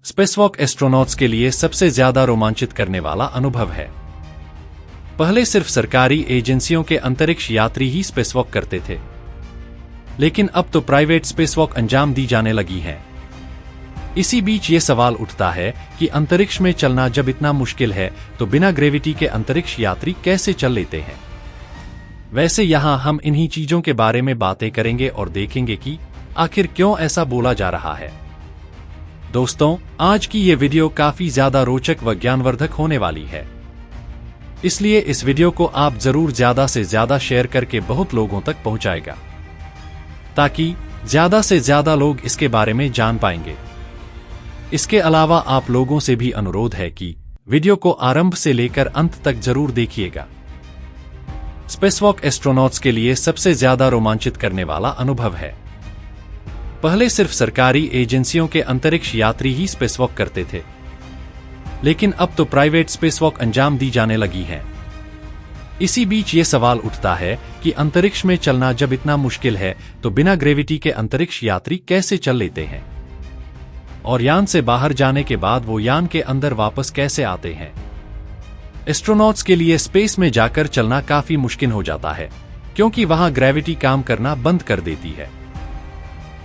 Spacewalk astronauts के लिए सबसे ज्यादा रोमांचित करने वाला अनुभव है। पहले सिर्फ सरकारी एजेंसियों के अंतरिक्ष यात्री ही स्पेसवॉक करते थे, लेकिन अब तो प्राइवेट स्पेसवॉक अंजाम दी जाने लगी हैं। इसी बीच ये सवाल उठता है कि अंतरिक्ष में चलना जब इतना मुश्किल है तो बिना ग्रेविटी के अंतरिक्ष यात्री कैसे चल लेते हैं। वैसे यहां हम इन्हीं चीजों के बारे में बातें करेंगे और देखेंगे कि आखिर क्यों ऐसा बोला जा रहा है। दोस्तों, आज की ये वीडियो काफी ज्यादा रोचक व ज्ञानवर्धक होने वाली है, इसलिए इस वीडियो को आप जरूर ज्यादा से ज्यादा शेयर करके बहुत लोगों तक पहुंचाएगा, ताकि ज्यादा से ज्यादा लोग इसके बारे में जान पाएंगे। इसके अलावा आप लोगों से भी अनुरोध है कि वीडियो को आरंभ से लेकर अंत तक जरूर देखिएगा। स्पेसवॉक एस्ट्रोनॉट्स के लिए सबसे ज्यादा रोमांचित करने वाला अनुभव है। पहले सिर्फ सरकारी एजेंसियों के अंतरिक्ष यात्री ही स्पेसवॉक करते थे, लेकिन अब तो प्राइवेट स्पेसवॉक अंजाम दी जाने लगी हैं। इसी बीच ये सवाल उठता है कि अंतरिक्ष में चलना जब इतना मुश्किल है तो बिना ग्रेविटी के अंतरिक्ष यात्री कैसे चल लेते हैं, और यान से बाहर जाने के बाद वो यान के अंदर वापस कैसे आते हैं। एस्ट्रोनॉट्स के लिए स्पेस में जाकर चलना काफी मुश्किल हो जाता है, क्योंकि वहां ग्रेविटी काम करना बंद कर देती है।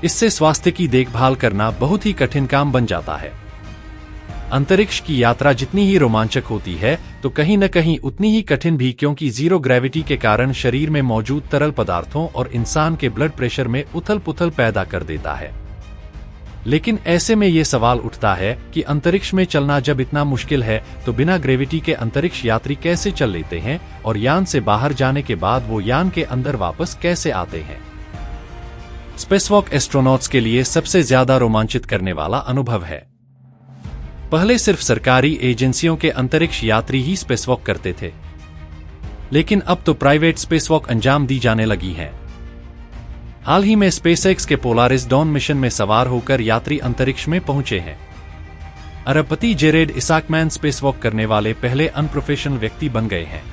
इससे स्वास्थ्य की देखभाल करना बहुत ही कठिन काम बन जाता है। अंतरिक्ष की यात्रा जितनी ही रोमांचक होती है तो कहीं न कहीं उतनी ही कठिन भी, क्योंकि जीरो ग्रेविटी के कारण शरीर में मौजूद तरल पदार्थों और इंसान के ब्लड प्रेशर में उथल पुथल पैदा कर देता है। लेकिन ऐसे में ये सवाल उठता है कि अंतरिक्ष में चलना जब इतना मुश्किल है तो बिना ग्रेविटी के अंतरिक्ष यात्री कैसे चल लेते हैं, और यान से बाहर जाने के बाद वो यान के अंदर वापस कैसे आते हैं। स्पेसवॉक एस्ट्रोनॉट्स के लिए सबसे ज्यादा रोमांचित करने वाला अनुभव है। पहले सिर्फ सरकारी एजेंसियों के अंतरिक्ष यात्री ही स्पेसवॉक करते थे, लेकिन अब तो प्राइवेट स्पेसवॉक अंजाम दी जाने लगी हैं। हाल ही में स्पेसएक्स के पोलारिस डॉन मिशन में सवार होकर यात्री अंतरिक्ष में पहुंचे हैं। अरबपति जेरेड इसाकमैन स्पेसवॉक करने वाले पहले अनप्रोफेशनल व्यक्ति बन गए हैं।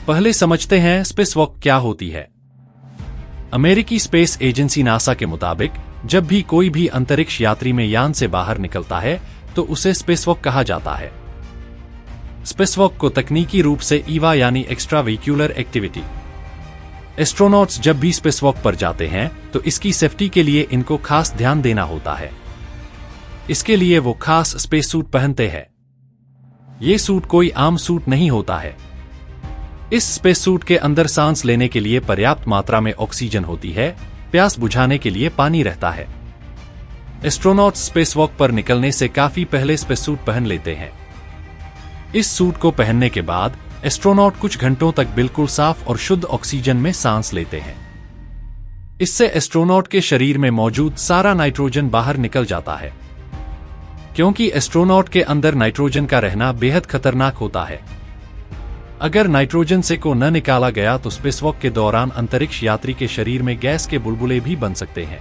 पहले समझते हैं स्पेसवॉक क्या होती है। अमेरिकी स्पेस एजेंसी नासा के मुताबिक जब भी कोई भी अंतरिक्ष यात्री में यान से बाहर निकलता है तो उसे स्पेसवॉक कहा जाता है। स्पेसवॉक को तकनीकी रूप से ईवा यानी एक्स्ट्रा व्हीक्यूलर एक्टिविटी। एस्ट्रोनॉट्स जब भी स्पेसवॉक पर जाते हैं तो इसकी सेफ्टी के लिए इनको खास ध्यान देना होता है। इसके लिए वो खास स्पेस सूट पहनते हैं। ये सूट कोई आम सूट नहीं होता है। इस स्पेस सूट के अंदर सांस लेने के लिए पर्याप्त मात्रा में ऑक्सीजन होती है, प्यास बुझाने के लिए पानी रहता है। एस्ट्रोनॉट्स स्पेसवॉक पर निकलने से काफी पहले स्पेस सूट पहन लेते हैं। इस सूट को पहनने के बाद एस्ट्रोनॉट कुछ घंटों तक बिल्कुल साफ और शुद्ध ऑक्सीजन में सांस लेते हैं। इससे एस्ट्रोनॉट के शरीर में मौजूद सारा नाइट्रोजन बाहर निकल जाता है, क्योंकि एस्ट्रोनॉट के अंदर नाइट्रोजन का रहना बेहद खतरनाक होता है। अगर नाइट्रोजन से को न निकाला गया तो स्पेसवॉक के दौरान अंतरिक्ष यात्री के शरीर में गैस के बुलबुले भी बन सकते हैं।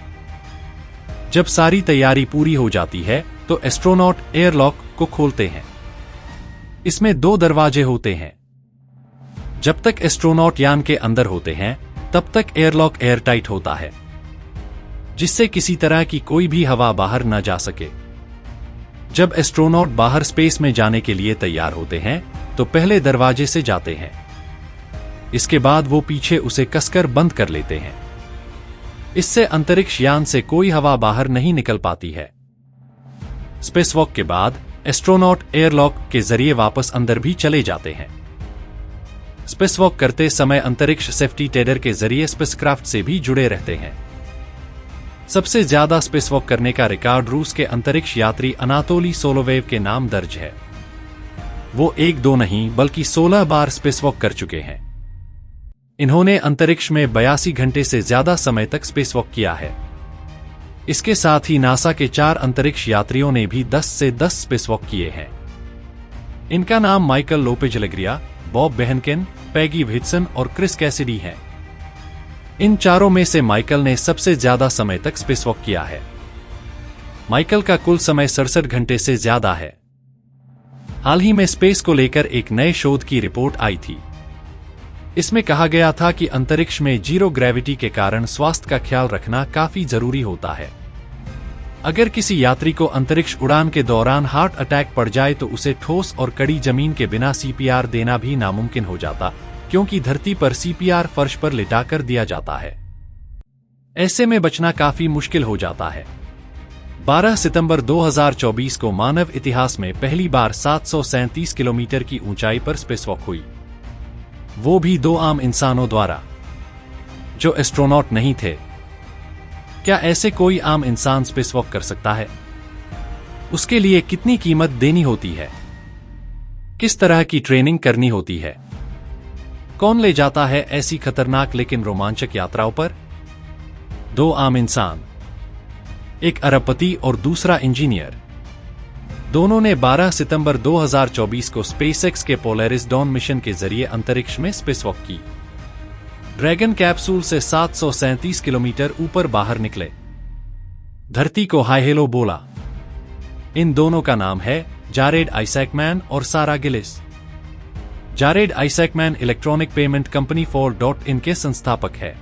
जब सारी तैयारी पूरी हो जाती है तो एस्ट्रोनॉट एयरलॉक को खोलते हैं। इसमें 2 दरवाजे होते हैं। जब तक एस्ट्रोनॉट यान के अंदर होते हैं तब तक एयरलॉक एयरटाइट होता है, जिससे किसी तरह की कोई भी हवा बाहर न जा सके। जब एस्ट्रोनॉट बाहर स्पेस में जाने के लिए तैयार होते हैं तो पहले दरवाजे से जाते हैं। इसके बाद वो पीछे उसे कसकर बंद कर लेते हैं। इससे अंतरिक्ष यान से कोई हवा बाहर नहीं निकल पाती है। स्पेसवॉक के बाद एस्ट्रोनॉट एयरलॉक के जरिए वापस अंदर भी चले जाते हैं। स्पेसवॉक करते समय अंतरिक्ष सेफ्टी टेडर के जरिए स्पेसक्राफ्ट से भी जुड़े रहते हैं। सबसे ज्यादा स्पेसवॉक करने का रिकॉर्ड रूस के अंतरिक्ष यात्री अनातोली सोलोवेव के नाम दर्ज है। वो 1-2 नहीं बल्कि 16 बार स्पेसवॉक कर चुके हैं। इन्होंने अंतरिक्ष में 82 घंटे से ज्यादा समय तक स्पेसवॉक किया है। इसके साथ ही नासा के 4 अंतरिक्ष यात्रियों ने भी 10 से 10 स्पेसवॉक किए हैं। इनका नाम माइकल लोपेज एलेग्रिया, बॉब बेहनकेन, पैगी व्हिटसन और क्रिस कैसिडी हैं। इन चारों में से माइकल ने सबसे ज्यादा समय तक स्पेसवॉक किया है। माइकल का कुल समय 67 घंटे से ज्यादा है। हाल ही में स्पेस को लेकर एक नए शोध की रिपोर्ट आई थी। इसमें कहा गया था कि अंतरिक्ष में जीरो ग्रेविटी के कारण स्वास्थ्य का ख्याल रखना काफी जरूरी होता है। अगर किसी यात्री को अंतरिक्ष उड़ान के दौरान हार्ट अटैक पड़ जाए तो उसे ठोस और कड़ी जमीन के बिना सीपीआर देना भी नामुमकिन हो जाता, क्योंकि धरती पर सीपीआर फर्श पर लिटाकर दिया जाता है। ऐसे में बचना काफी मुश्किल हो जाता है। 12 सितंबर 2024 को मानव इतिहास में पहली बार 737 किलोमीटर की ऊंचाई पर स्पेसवॉक हुई, वो भी 2 आम इंसानों द्वारा जो एस्ट्रोनॉट नहीं थे। क्या ऐसे कोई आम इंसान स्पेसवॉक कर सकता है? उसके लिए कितनी कीमत देनी होती है? किस तरह की ट्रेनिंग करनी होती है? कौन ले जाता है ऐसी खतरनाक लेकिन रोमांचक यात्राओं पर? 2 आम इंसान, एक अरबपति और दूसरा इंजीनियर, दोनों ने 12 सितंबर 2024 को स्पेसएक्स के पोलरिस डॉन मिशन के जरिए अंतरिक्ष में स्पेसवॉक की। ड्रैगन कैप्सूल से 737 किलोमीटर ऊपर बाहर निकले, धरती को हाय हेलो बोला। इन दोनों का नाम है जारेड आइजैकमैन और Sarah Gillis. Jared Isaacman electronic payment company 4.in के संस्थापक है,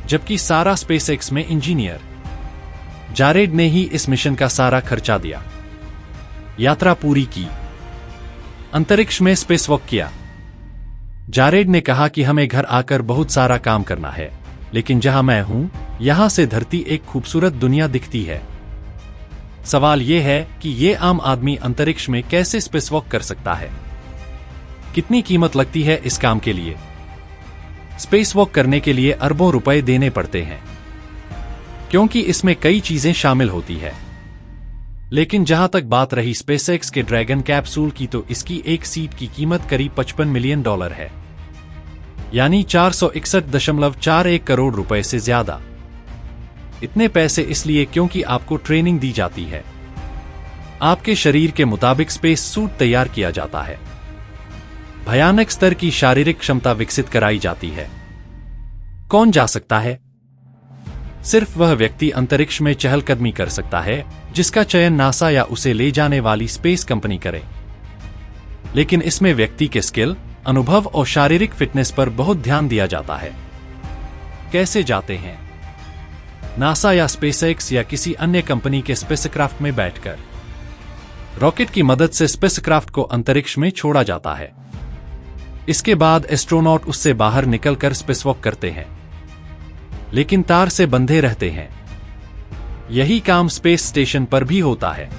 जबकि सारा स्पेसएक्स में इंजीनियर। जारेड ने ही इस मिशन का सारा खर्चा दिया, यात्रा पूरी की, अंतरिक्ष में स्पेसवॉक किया। जारेड ने कहा कि हमें घर आकर बहुत सारा काम करना है, लेकिन जहां मैं हूं, यहां से धरती एक खूबसूरत दुनिया दिखती है। सवाल यह है कि ये आम आदमी अंतरिक्ष में कैसे स्पेसवॉक कर सकता है? कितनी कीमत लगती है इस काम के लिए? स्पेसवॉक करने के लिए अरबों रुपए देने पड़ते हैं, क्योंकि इसमें कई चीजें शामिल होती है। लेकिन जहां तक बात रही स्पेसएक्स के ड्रैगन कैप्सूल की, तो इसकी एक सीट की कीमत करीब $55 मिलियन है, यानी 461.41 करोड़ रुपए से ज्यादा। इतने पैसे इसलिए क्योंकि आपको ट्रेनिंग दी जाती है, आपके शरीर के मुताबिक स्पेस सूट तैयार किया जाता है, भयानक स्तर की शारीरिक क्षमता विकसित कराई जाती है। कौन जा सकता है? सिर्फ वह व्यक्ति अंतरिक्ष में चहलकदमी कर सकता है जिसका चयन नासा या उसे ले जाने वाली स्पेस कंपनी करे। लेकिन इसमें व्यक्ति के स्किल, अनुभव और शारीरिक फिटनेस पर बहुत ध्यान दिया जाता है। कैसे जाते हैं? नासा या स्पेसएक्स या किसी अन्य कंपनी के स्पेसक्राफ्ट में बैठकर रॉकेट की मदद से स्पेसक्राफ्ट को अंतरिक्ष में छोड़ा जाता है। इसके बाद एस्ट्रोनॉट उससे बाहर निकलकर स्पेसवॉक करते हैं, लेकिन तार से बंधे रहते हैं। यही काम स्पेस स्टेशन पर भी होता है।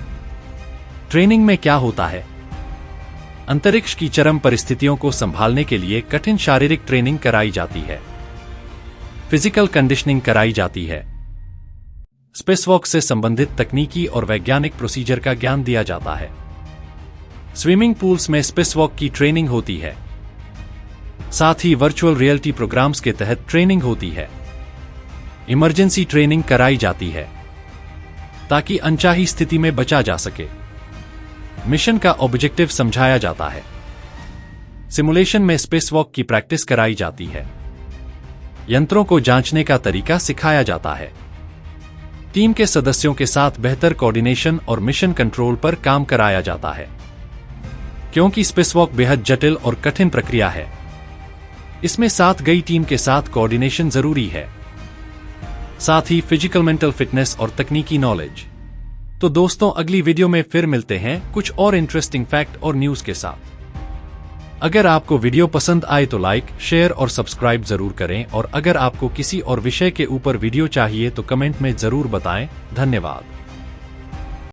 ट्रेनिंग में क्या होता है? अंतरिक्ष की चरम परिस्थितियों को संभालने के लिए कठिन शारीरिक ट्रेनिंग कराई जाती है, फिजिकल कंडीशनिंग कराई जाती है, स्पेसवॉक से संबंधित तकनीकी और वैज्ञानिक प्रोसीजर का ज्ञान दिया जाता है। स्विमिंग पूल्स में स्पेसवॉक की ट्रेनिंग होती है, साथ ही वर्चुअल रियलिटी प्रोग्राम्स के तहत ट्रेनिंग होती है। इमरजेंसी ट्रेनिंग कराई जाती है ताकि अनचाही स्थिति में बचा जा सके। मिशन का ऑब्जेक्टिव समझाया जाता है। सिमुलेशन में स्पेसवॉक की प्रैक्टिस कराई जाती है। यंत्रों को जांचने का तरीका सिखाया जाता है। टीम के सदस्यों के साथ बेहतर कोऑर्डिनेशन और मिशन कंट्रोल पर काम कराया जाता है, क्योंकि स्पेसवॉक बेहद जटिल और कठिन प्रक्रिया है। इसमें साथ गई टीम के साथ कोऑर्डिनेशन जरूरी है, साथ ही फिजिकल मेंटल फिटनेस और तकनीकी नॉलेज। तो दोस्तों, अगली वीडियो में फिर मिलते हैं कुछ और इंटरेस्टिंग फैक्ट और न्यूज के साथ। अगर आपको वीडियो पसंद आए तो लाइक, शेयर और सब्सक्राइब जरूर करें, और अगर आपको किसी और विषय के ऊपर वीडियो चाहिए तो कमेंट में जरूर बताएं। धन्यवाद।